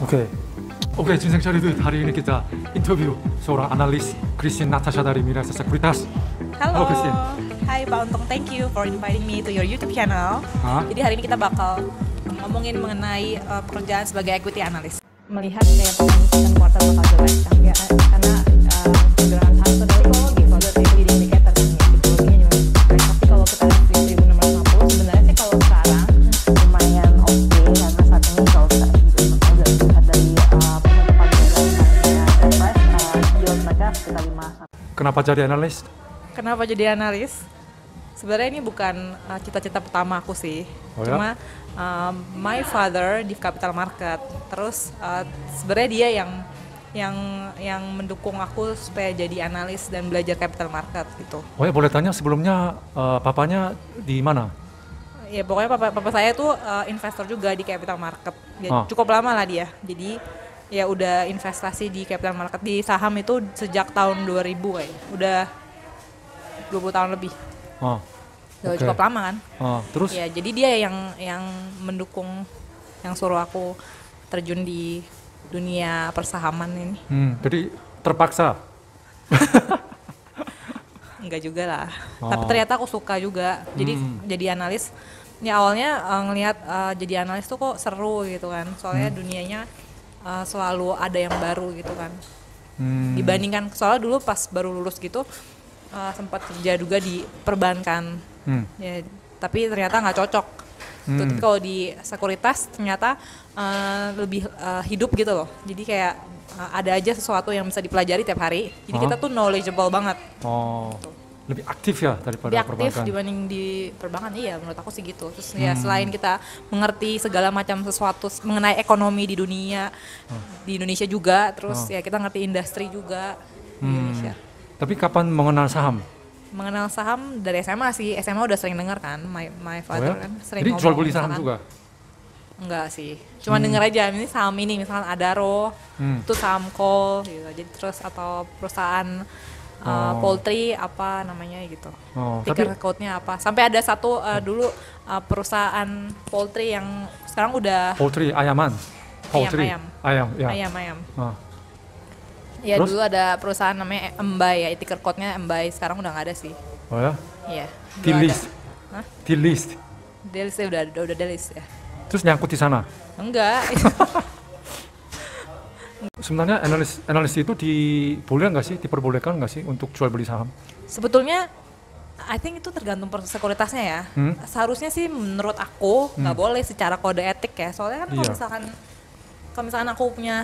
Oke. Oke, Jinseng Charity, hari ini kita interview seorang analis, Christine Natasha dari Mirae Sekuritas. Halo, Christine. Hai Pak Untung, thank you for inviting me to your YouTube channel. Jadi hari ini kita bakal ngomongin mengenai pekerjaan sebagai equity analyst. Melihat kayak perkembangan kuartal bakal jelek, ya, karena pergerakan saham itu dari psikologi, kalau dari leading indicator kan, ya, psikologinya juga. Tapi kalau kita lihat di 1650, sebenarnya sih kalau sekarang lumayan oke, karena saat ini kalau kita lihat dari penutupan yield mereka sekitar 5. Kenapa jadi analis? Kenapa jadi analis? Sebenarnya ini bukan cita-cita pertama aku sih. Oh ya? Cuma my father di capital market. Terus sebenarnya dia yang mendukung aku supaya jadi analis dan belajar capital market gitu. Oh ya, boleh tanya sebelumnya papanya di mana? Ya pokoknya papa saya tuh investor juga di capital market. Ya, cukup lama lah dia. Jadi ya udah investasi di capital market di saham itu sejak tahun 2000 kayaknya. Udah 20 tahun lebih. Okay. Cukup lama kan. Terus? Ya, jadi dia yang mendukung, yang suruh aku terjun di dunia persahaman ini. Jadi terpaksa? Enggak juga lah. Tapi ternyata aku suka juga. Jadi jadi analis. Ya awalnya ngelihat jadi analis tuh kok seru gitu kan. Soalnya dunianya selalu ada yang baru gitu kan. Dibandingkan soalnya dulu pas baru lulus gitu sempat kerja juga di perbankan. Ya, tapi ternyata nggak cocok. Tapi kalau di sekuritas ternyata lebih hidup gitu loh. Jadi kayak ada aja sesuatu yang bisa dipelajari tiap hari. Jadi kita tuh knowledgeable banget. Gitu. Lebih aktif ya daripada lebih aktif perbankan. dibanding di perbankan, iya menurut aku sih gitu. Terus ya selain kita mengerti segala macam sesuatu mengenai ekonomi di dunia, di Indonesia juga, terus ya kita ngerti industri juga di Indonesia. Tapi kapan mengenal saham? Mengenal saham dari SMA sih. SMA udah sering dengar kan, my father kan sering Jadi ngomong. jual beli saham misalkan. juga? Enggak sih, cuma denger aja ini saham ini misalkan Adaro, itu saham call gitu. Jadi terus atau perusahaan poultry apa namanya gitu. Ticker code-nya apa. Sampai ada satu dulu perusahaan poultry yang sekarang udah Poultry, ayaman. Poultry. Ayam, ya. Ayam. Ya terus? Dulu ada perusahaan namanya Embai ya, ticker code-nya Embai, sekarang udah nggak ada sih. Oh ya? Iya. Delist. Delist. Delist ya udah delist ya. Terus nyangkut di sana? Enggak. Sebenarnya analis itu diperbolehkan nggak sih untuk jual beli saham? Sebetulnya I think itu tergantung sekuritasnya ya. Seharusnya sih menurut aku nggak boleh secara kode etik ya. Soalnya kan kalau misalkan aku punya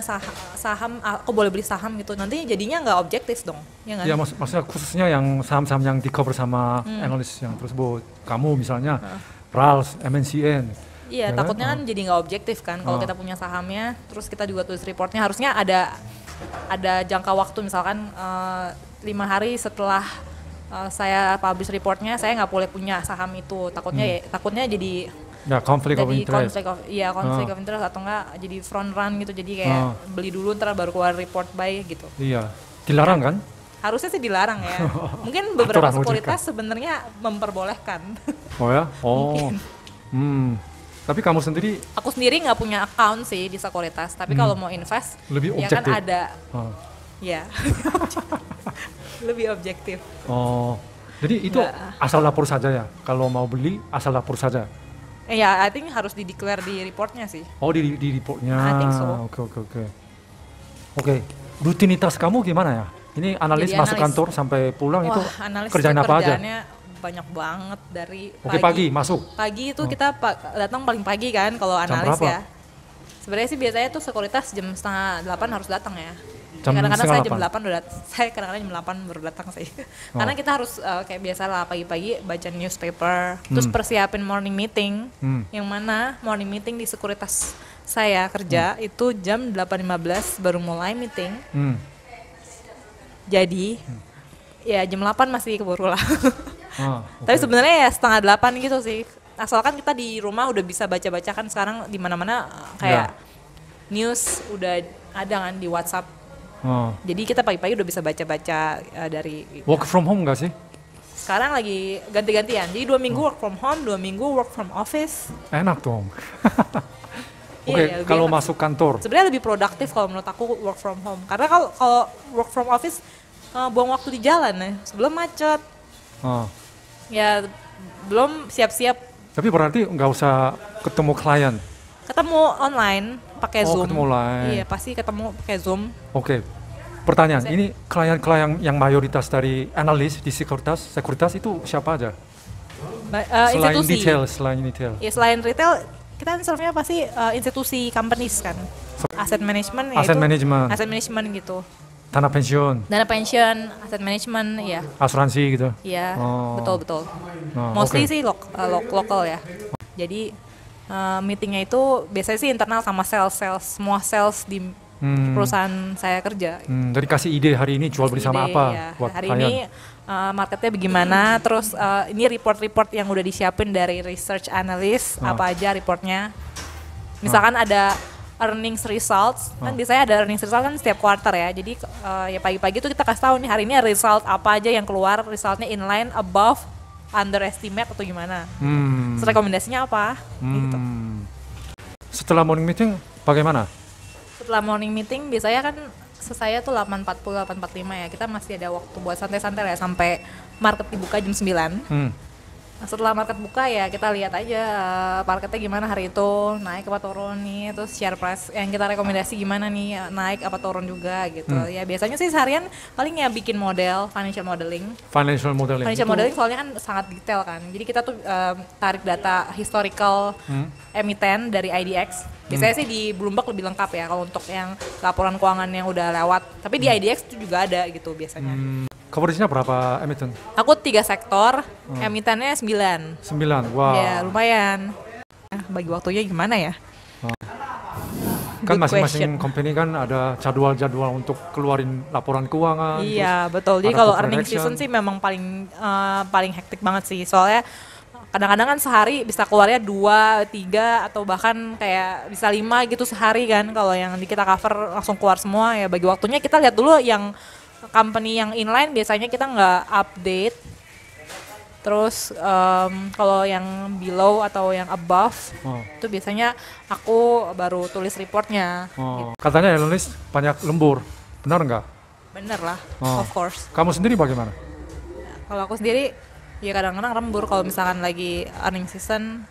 saham, aku boleh beli saham gitu, nanti jadinya nggak objektif dong, ya nggak? Iya, maksudnya khususnya yang saham-saham yang di cover sama analis yang tersebut. Kamu misalnya, RALS, MNCN. Iya, ya takutnya kan jadi nggak objektif kan kalau kita punya sahamnya, terus kita juga tulis reportnya, harusnya ada jangka waktu misalkan 5 hari setelah saya publish reportnya, saya nggak boleh punya saham itu, takutnya jadi konflik of interest. Konflik of interest atau enggak jadi front run gitu, jadi kayak beli dulu ntar baru keluar report buy gitu. Iya, dilarang kan? Harusnya sih dilarang ya. Mungkin beberapa sekuritas sebenarnya memperbolehkan. Oh ya? Oh. Tapi kamu sendiri? Aku sendiri nggak punya account sih di sekuritas, tapi kalau mau invest lebih ya objektif. Kan ada. Ya. Lebih objektif. Oh. Jadi itu asal lapor saja ya? Kalau mau beli asal lapor saja? Ya, I think harus di-declare di reportnya sih. Oh, di reportnya. I think so. Oke. Rutinitas kamu gimana ya? Ini analis masuk kantor sampai pulang. Wah, itu kerjaan apa aja? Banyak banget dari pagi masuk. Pagi itu kita datang paling pagi kan kalau analis ya. Sebenarnya sih biasanya tuh sekuritas jam 7:30 harus datang ya. Kadang-kadang saya jam 8 udah saya kadang-kadang jam 8 baru datang sih. Karena kita harus kayak biasa lah pagi-pagi baca newspaper, terus persiapin morning meeting. Yang mana morning meeting di sekuritas saya kerja itu jam 8:15 baru mulai meeting. Jadi ya jam 8 masih keburu lah. Tapi sebenarnya ya 7:30 gitu sih. Asalkan kita di rumah udah bisa baca-baca kan sekarang di mana-mana kayak news udah ada kan di WhatsApp. Jadi kita pagi-pagi udah bisa baca-baca dari work from home nggak sih? Sekarang lagi ganti-gantian. Jadi 2 minggu work from home, 2 minggu work from office. Enak dong. Oke, kalau masuk kantor. Sebenarnya lebih produktif kalau menurut aku work from home. Karena kalau work from office buang waktu di jalan ya, sebelum macet. Ya belum siap-siap. Tapi berarti nggak usah ketemu klien? Ketemu online, pakai Zoom. Ketemu online. Iya, pasti ketemu pakai Zoom. Oke. Pertanyaan, ini klien-klien yang mayoritas dari analis di sekuritas itu siapa aja? Selain retail. Ya selain retail, kita serve-nya pasti institusi companies kan. Aset management ya. Aset management gitu. Dana pensiun, aset management, ya. Asuransi gitu. Iya, betul. Mostly sih lokal ya. Jadi meetingnya itu biasanya sih internal sama semua sales di perusahaan saya kerja. Jadi kasih ide hari ini jual beli sama apa ya. buat hari klien. Ini marketnya bagaimana, terus ini report-report yang udah disiapin dari research analyst, apa aja reportnya. Misalkan ada earnings results, kan biasanya ada earnings result kan setiap quarter ya. Jadi ya pagi-pagi tuh kita kasih tahu nih hari ini result apa aja yang keluar, resultnya inline, above, underestimate atau gimana. Terus rekomendasinya apa? Gitu. Setelah morning meeting bagaimana? Setelah morning meeting biasanya kan saya tuh 8.40, 8.45 ya. Kita masih ada waktu buat santai-santai ya sampai market dibuka jam 9. Nah, setelah market buka ya kita lihat aja marketnya gimana hari itu, naik apa turun nih, terus share price yang kita rekomendasi gimana nih, naik apa turun juga gitu. Ya biasanya sih seharian paling ya bikin model, financial modeling soalnya kan sangat detail kan. Jadi kita tuh tarik data historical emiten dari IDX. Biasanya sih di Bloomberg lebih lengkap ya kalau untuk yang laporan keuangan yang udah lewat. Tapi di IDX itu juga ada gitu biasanya. Coveragenya berapa emiten? Aku 3 sektor, emitennya 9. 9, wow. Ya lumayan. Bagi waktunya gimana ya? Kan masing-masing company kan ada jadwal-jadwal untuk keluarin laporan keuangan. Iya betul, jadi kalau earning season sih memang paling hektik banget sih. Soalnya kadang-kadang kan sehari bisa keluarnya 2, 3 atau bahkan kayak bisa 5 gitu sehari kan. Kalau yang di kita cover langsung keluar semua ya bagi waktunya kita lihat dulu yang company yang inline biasanya kita nggak update. Terus kalau yang below atau yang above itu biasanya aku baru tulis reportnya. Gitu. Katanya analis banyak lembur, benar nggak? Bener lah, of course. Kamu sendiri bagaimana? Kalau aku sendiri ya kadang-kadang lembur kalau misalkan lagi earning season.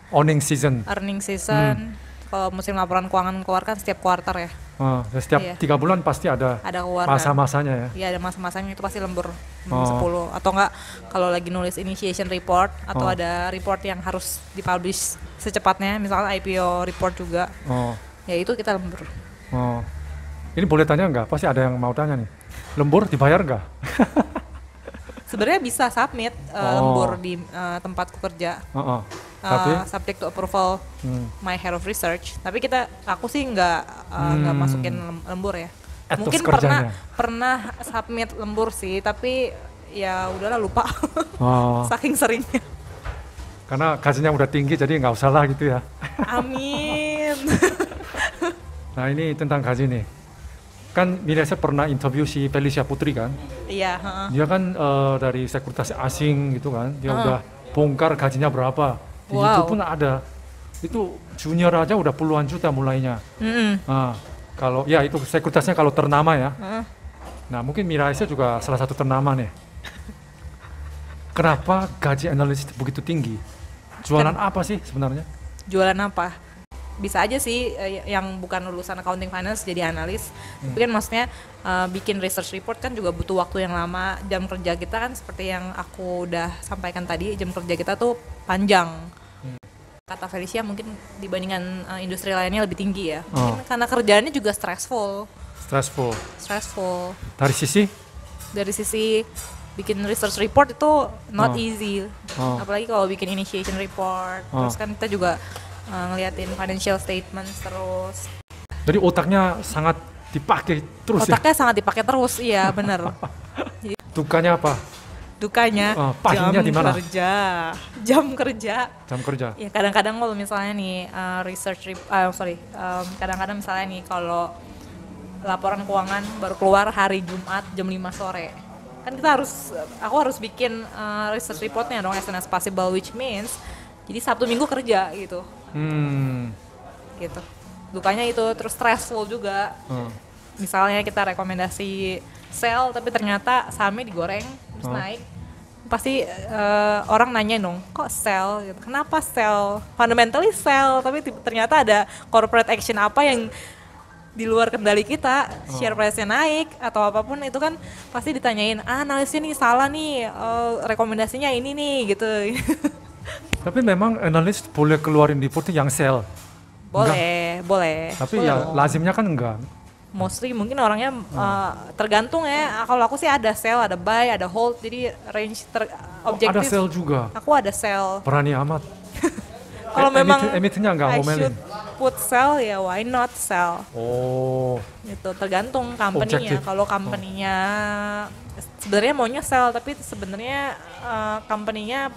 Kalau musim laporan keuangan keluarkan setiap kuarter ya. Setiap 3 bulan pasti ada masa-masanya ya? Iya ada masa-masanya itu pasti lembur 10. Atau enggak kalau lagi nulis initiation report atau ada report yang harus dipublish secepatnya, misalnya IPO report juga. Ya itu kita lembur. Ini boleh tanya nggak? Pasti ada yang mau tanya nih. Lembur dibayar nggak? Sebenarnya bisa submit lembur di tempatku kerja. Tapi subject to approval my head of research. Tapi aku sih nggak masukin lembur ya. Mungkin pernah submit lembur sih, tapi ya udahlah lupa. Saking seringnya. Karena gajinya udah tinggi jadi nggak usah lah gitu ya. Amin. Nah ini tentang gaji nih. Kan Mirasa pernah interview si Felicia Putri kan? Iya. Dia kan dari sekuritas asing gitu kan. Dia udah bongkar gajinya berapa. Di YouTube pun ada. Itu junior aja udah puluhan juta mulainya. Nah, kalau ya itu sekuritasnya kalau ternama ya. Nah mungkin Mirasa juga salah satu ternama nih. Kenapa gaji analis begitu tinggi? Jualan apa sih sebenarnya? Jualan apa? Bisa aja sih yang bukan lulusan accounting finance jadi analis. Tapi kan maksudnya bikin research report kan juga butuh waktu yang lama. Jam kerja kita kan seperti yang aku udah sampaikan tadi, jam kerja kita tuh panjang. Kata Felicia mungkin dibandingkan industri lainnya lebih tinggi ya. Mungkin karena kerjaannya juga stressful. Dari sisi bikin research report itu not easy. Apalagi kalau bikin initiation report. Terus kan kita juga ngeliatin financial statements terus. Jadi otaknya sangat dipakai terus. Sangat dipakai terus, iya benar. Dukanya apa? Dukanya paginya di mana? Jam kerja. Ya kadang-kadang kalau misalnya nih kadang-kadang misalnya nih kalau laporan keuangan baru keluar hari Jumat jam 5 sore. Kan aku harus bikin research reportnya dong as soon as possible, which means jadi Sabtu Minggu kerja gitu. Gitu. dukanya itu, terus stressful juga. Misalnya kita rekomendasi sell tapi ternyata sahamnya digoreng terus naik, pasti orang nanya dong, kok sell gitu, kenapa sell, fundamentally sell, tapi ternyata ada corporate action apa yang di luar kendali kita, share price-nya naik atau apapun itu kan pasti ditanyain, analisnya nih salah nih, rekomendasinya ini nih gitu. Tapi memang analis boleh keluarin report yang sell? Boleh. Tapi boleh ya lazimnya kan enggak. Mostly mungkin orangnya tergantung ya. Kalau aku sih ada sell, ada buy, ada hold, jadi range objektif. Ada sell juga? Aku ada sell. Berani amat. Kalau memang emitennya enggak ngomelin. Put sell ya why not sell. Itu tergantung company-nya. Kalau company-nya sebenarnya maunya sell tapi sebenarnya company-nya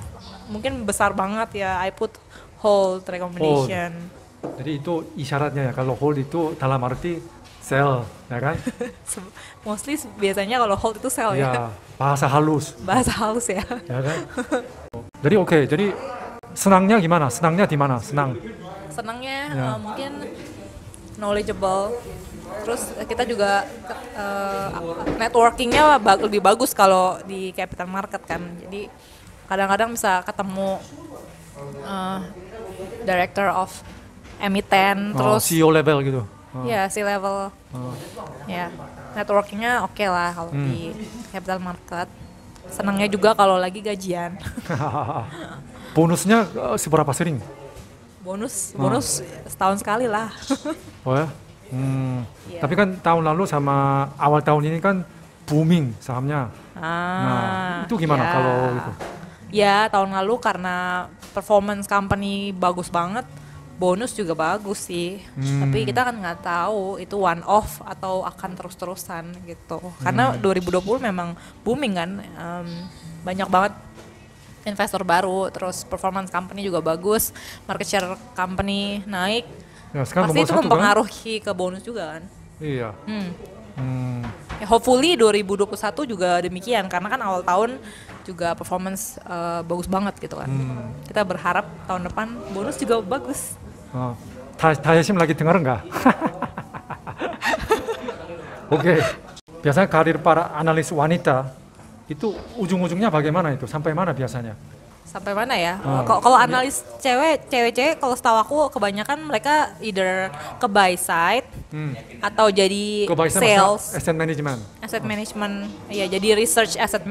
mungkin besar banget ya, I put hold recommendation. Jadi itu isyaratnya ya, kalau hold itu dalam arti sell, ya kan? Mostly biasanya kalau hold itu sell ya. Bahasa halus. Bahasa halus ya. Ya kan? Jadi jadi senangnya gimana? Senangnya di mana? Senangnya mungkin knowledgeable. Terus kita juga networkingnya lebih bagus kalau di capital market kan. Jadi kadang-kadang bisa ketemu director of emiten, terus CEO level gitu. Ya, C-level. Ya, networkingnya oke lah kalau di capital market. Senangnya juga kalau lagi gajian. Bonusnya seberapa sering? Bonus setahun sekali lah. Oh ya? Tapi kan tahun lalu sama awal tahun ini kan booming sahamnya. Nah, itu gimana kalau itu? Ya, tahun lalu karena performance company bagus banget, bonus juga bagus sih. Tapi kita kan nggak tahu itu one off atau akan terus-terusan gitu. Karena 2020 memang booming kan, banyak banget investor baru, terus performance company juga bagus, market share company naik. Ya, pasti itu mempengaruhi kan? Ke bonus juga kan. Iya. Ya, hopefully 2021 juga demikian karena kan awal tahun juga performance bagus banget gitu kan. Kita berharap tahun depan bonus juga bagus. 다혜심 lagi dengar nggak? Oke. Biasanya karir para analis wanita itu ujung-ujungnya bagaimana itu? Sampai mana biasanya? Sampai mana ya? Kalau analis cewek-cewek kalau setahu aku kebanyakan mereka either ke buy side atau jadi sales, asset management. Iya, jadi research asset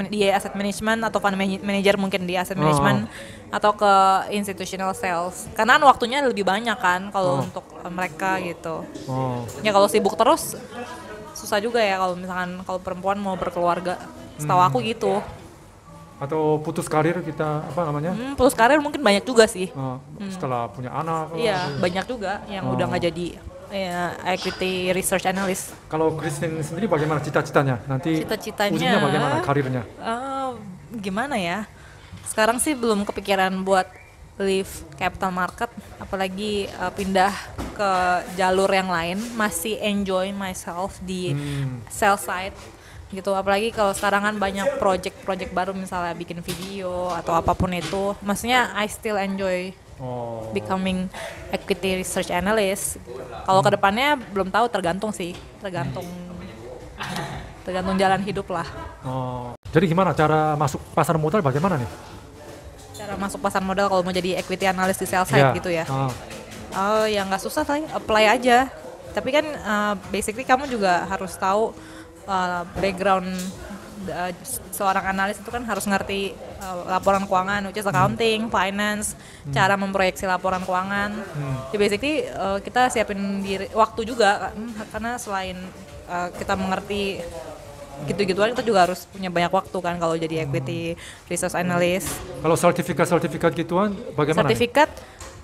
management atau fund manager mungkin di asset management atau ke institutional sales. Karena waktunya lebih banyak kan kalau untuk mereka gitu. Ya kalau sibuk terus susah juga ya kalau misalkan kalau perempuan mau berkeluarga. Setahu aku gitu. Atau putus karir kita apa namanya? Putus karir mungkin banyak juga sih. Setelah punya anak. Iya, banyak juga yang udah nggak jadi equity research analyst. Kalau Christine sendiri bagaimana cita-citanya? Nanti ujungnya bagaimana karirnya? Gimana ya? Sekarang sih belum kepikiran buat leave capital market, apalagi pindah ke jalur yang lain. Masih enjoy myself di sell side gitu, apalagi kalau sekarang kan banyak project baru misalnya bikin video atau apapun itu, maksudnya I still enjoy becoming equity research analyst. Kalau kedepannya belum tahu, tergantung jalan hidup lah. Jadi gimana cara masuk pasar modal, bagaimana nih? Cara masuk pasar modal kalau mau jadi equity analyst di sell side gitu ya? Ya nggak susah sih, apply aja. Tapi kan basically kamu juga harus tahu background seorang analis itu kan harus ngerti laporan keuangan, which is accounting, finance, cara memproyeksi laporan keuangan. Jadi basically kita siapin diri, waktu juga karena selain kita mengerti gitu-gituan, kita juga harus punya banyak waktu kan kalau jadi equity research analyst. Kalau sertifikat gituan bagaimana? Sertifikat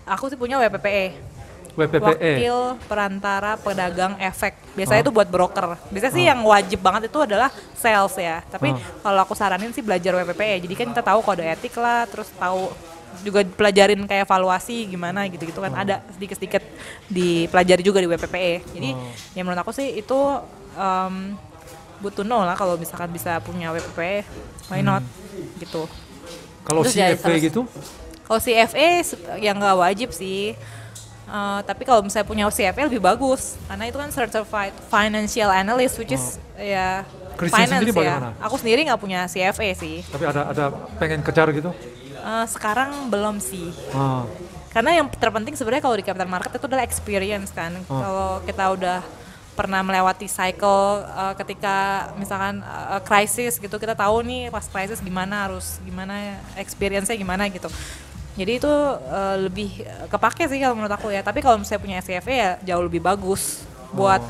aku sih punya WPPE. Wakil perantara pedagang efek. Biasanya itu buat broker. Biasanya sih yang wajib banget itu adalah sales ya. Tapi kalau aku saranin sih belajar WPPE. Jadi kan kita tahu kode etik lah, terus tahu juga pelajarin kayak evaluasi gimana gitu-gitu kan. Ada sedikit-sedikit dipelajari juga di WPPE. Jadi ya menurut aku sih itu good to know lah kalau misalkan bisa punya WPPE. Why not? Gitu. Kalau CFA gitu? Kalau CFA yang nggak wajib sih. Tapi kalau misalnya punya CFA lebih bagus karena itu kan certified financial analyst, which is ya Christine finance sendiri ya. bagaimana? Aku sendiri nggak punya CFA sih. Tapi ada pengen kejar gitu? Sekarang belum sih. Karena yang terpenting sebenarnya kalau di capital market itu adalah experience kan. Kalau kita udah pernah melewati cycle ketika misalkan krisis gitu, kita tahu nih pas krisis gimana experience-nya gimana gitu. Jadi itu lebih kepake sih kalau menurut aku ya. Tapi kalau misalnya punya CFA ya jauh lebih bagus buat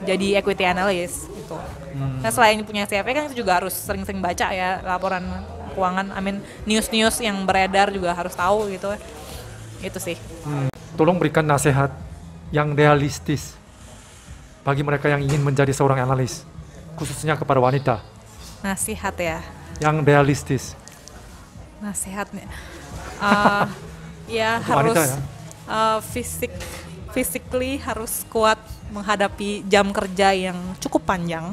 jadi equity analyst gitu. Nah selain punya CFA kan itu juga harus sering-sering baca ya laporan keuangan, news-news yang beredar juga harus tahu gitu. Itu sih. Tolong berikan nasihat yang realistis bagi mereka yang ingin menjadi seorang analis, khususnya kepada wanita. Nasihat ya? Yang realistis. Nasihatnya? Ya harus ya? Physically harus kuat menghadapi jam kerja yang cukup panjang.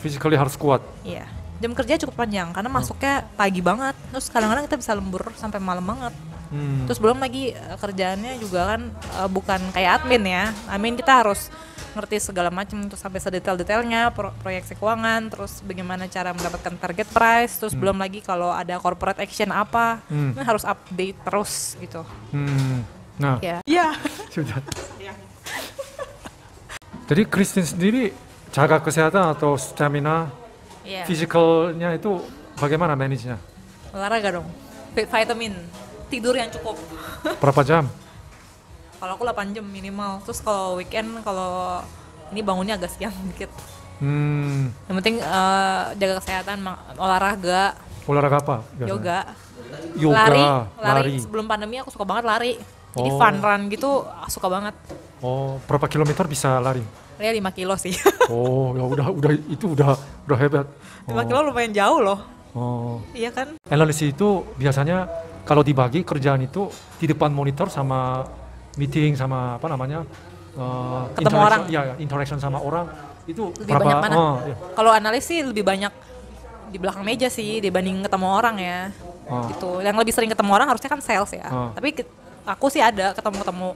Physically harus kuat? Iya, jam kerja cukup panjang karena masuknya pagi banget, terus kadang-kadang kita bisa lembur sampai malam banget. Terus belum lagi kerjaannya juga kan bukan kayak admin ya. Kita harus ngerti segala macam, terus sampai sedetail-detailnya proyeksi keuangan, terus bagaimana cara mendapatkan target price, terus belum lagi kalau ada corporate action apa, harus update terus gitu. Nah, ya. Sudah. Jadi Christine sendiri jaga kesehatan atau stamina, fisikalnya itu bagaimana manage-nya? Olahraga dong, vitamin, tidur yang cukup. Berapa jam? Kalau aku 8 jam minimal, terus kalau weekend kalau ini bangunnya agak siang dikit. Yang penting jaga kesehatan, olahraga. Olahraga apa? Yoga. Lari. Sebelum pandemi aku suka banget lari. Jadi fun run gitu suka banget. Berapa kilometer bisa lari? Ya 5 kilo sih. Ya udah hebat. 5 kilo lumayan jauh loh. Iya kan? Analis itu biasanya kalau dibagi kerjaan itu di depan monitor sama meeting sama ketemu orang. Interaction sama orang itu lebih berapa, banyak mana? Kalau analis sih lebih banyak di belakang meja sih dibanding ketemu orang ya. Gitu. Yang lebih sering ketemu orang harusnya kan sales ya. Tapi aku sih ada ketemu.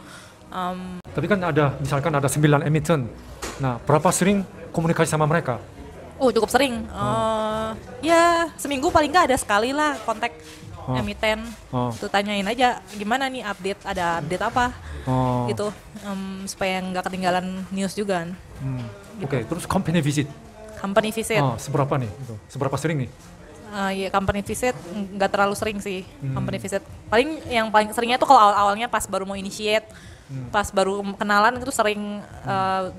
Tapi kan misalkan ada 9 emiten. Nah, berapa sering komunikasi sama mereka? Cukup sering. Ya seminggu paling nggak ada sekali lah kontak emiten. Tuh tanyain aja gimana nih ada update apa gitu, supaya nggak ketinggalan news juga kan. Gitu. Oke, terus company visit. Seberapa nih? Seberapa sering nih? Ya company visit nggak terlalu sering sih. Company visit yang paling seringnya tuh kalau awalnya pas baru mau initiate, pas baru kenalan itu sering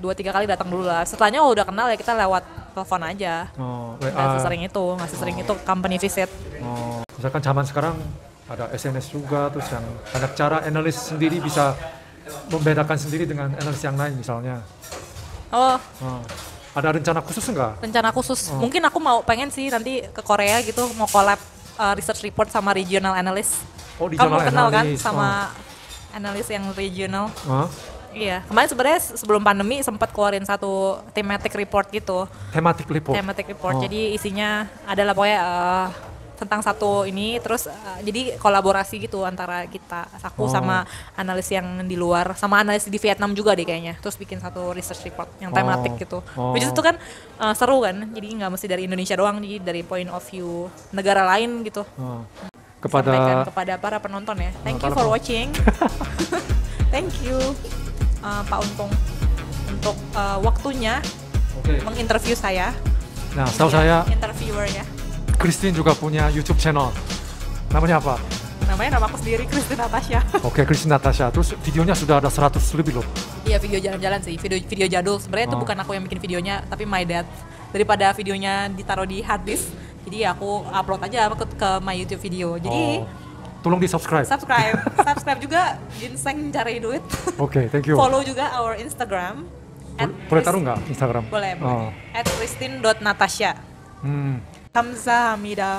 2-3 kali datang dulu lah. Setelahnya udah kenal ya kita lewat telepon aja. Nggak sesering itu company visit. Misalkan zaman sekarang ada SNS juga, terus yang ada cara analis sendiri bisa membedakan sendiri dengan analis yang lain misalnya. Ada rencana khusus enggak? Rencana khusus, mungkin aku pengen sih nanti ke Korea gitu, mau collab research report sama regional analyst. Regional Kamu kenal analyst. Kan sama analis yang regional? Iya, kemarin sebenarnya sebelum pandemi sempat keluarin satu thematic report gitu. Thematic report. Jadi isinya adalah pokoknya tentang satu ini, terus jadi kolaborasi gitu antara aku sama analis yang di luar, sama analis di Vietnam juga deh kayaknya, terus bikin satu research report yang tematik gitu. Which itu kan seru kan, jadi nggak mesti dari Indonesia doang, jadi dari point of view negara lain gitu. Sampaikan kepada para penonton ya. Thank you for watching. Thank you Pak Untung untuk waktunya menginterview saya. Nah, setahu saya interviewer ya. Christine juga punya YouTube channel. Namanya apa? Namanya nama aku sendiri, Christine Natasha. Christine Natasha. Terus videonya sudah ada 100 lebih loh. Iya, video jalan-jalan sih, video jadul. Sebenarnya itu bukan aku yang bikin videonya, tapi my dad. Daripada videonya ditaruh di hard disk, jadi aku upload aja ke my YouTube video. Jadi tolong di-subscribe. Subscribe juga, ginseng cari duit. Thank you. Follow juga our Instagram. Boleh taruh nggak Instagram? Boleh. @christine.natasha. 감사합니다.